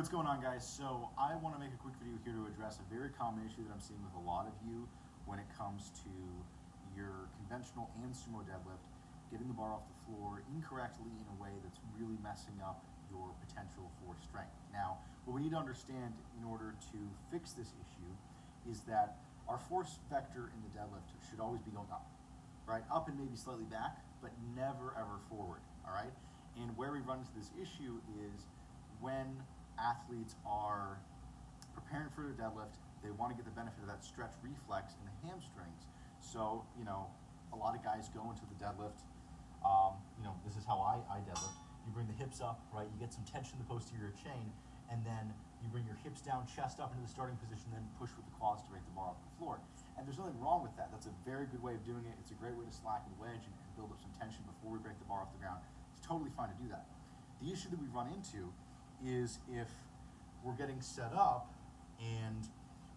what's going on, guys? So I want to make a quick video here to address a very common issue that I'm seeing with a lot of you when it comes to your conventional and sumo deadlift, getting the bar off the floor incorrectly in a way that's really messing up your potential for strength. Now, what we need to understand in order to fix this issue is that our force vector in the deadlift should always be going up, right? Up and maybe slightly back, but never ever forward, all right? And where we run into this issue is when athletes are preparing for their deadlift, they want to get the benefit of that stretch reflex in the hamstrings. So, a lot of guys go into the deadlift, this is how I deadlift. You bring the hips up, right? You get some tension in the posterior chain, and then you bring your hips down, chest up into the starting position, then push with the quads to break the bar off the floor. And there's nothing wrong with that. That's a very good way of doing it. It's a great way to slacken the wedge and build up some tension before we break the bar off the ground. It's totally fine to do that. The issue that we run into is if we're getting set up and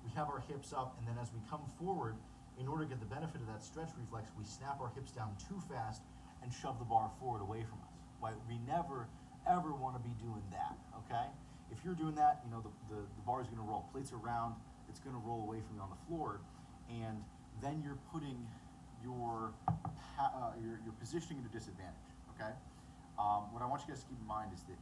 we have our hips up, and then as we come forward, in order to get the benefit of that stretch reflex, we snap our hips down too fast and shove the bar forward away from us. Right? We never, ever want to be doing that, okay? If you're doing that, the bar is going to roll. Plates are round, it's going to roll away from you on the floor, and then you're putting your positioning at a disadvantage, okay? What I want you guys to keep in mind is that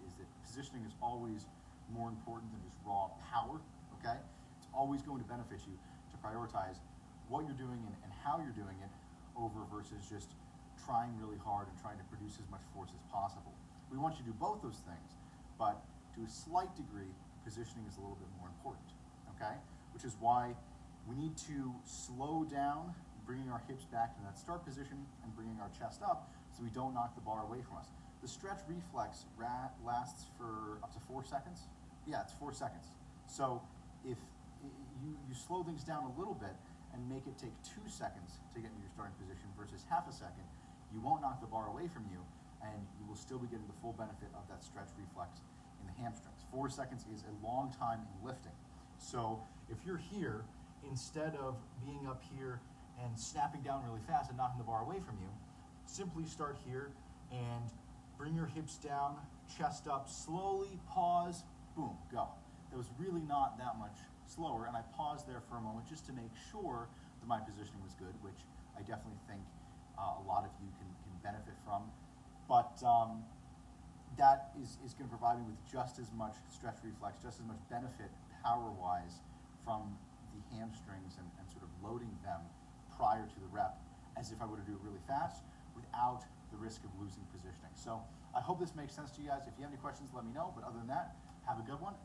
positioning is always more important than just raw power, okay? It's always going to benefit you to prioritize what you're doing and how you're doing it over versus just trying really hard and trying to produce as much force as possible. We want you to do both those things, but to a slight degree, positioning is a little bit more important, okay? Which is why we need to slow down, bringing our hips back to that start position and bringing our chest up so we don't knock the bar away from us. The stretch reflex lasts for up to 4 seconds. Yeah, it's 4 seconds. So if you slow things down a little bit and make it take 2 seconds to get into your starting position versus half a second, you won't knock the bar away from you, and you will still be getting the full benefit of that stretch reflex in the hamstrings. 4 seconds is a long time in lifting. So if you're here, instead of being up here and snapping down really fast and knocking the bar away from you, simply start here and bring your hips down, chest up, slowly pause, boom, go. That was really not that much slower, and I paused there for a moment just to make sure that my positioning was good, which I definitely think a lot of you can benefit from. But that is going to provide me with just as much stretch reflex, just as much benefit power-wise from the hamstrings and sort of loading them prior to the rep as if I were to do it really fast without the risk of losing positioning. So I hope this makes sense to you guys. If you have any questions, let me know. But other than that, have a good one.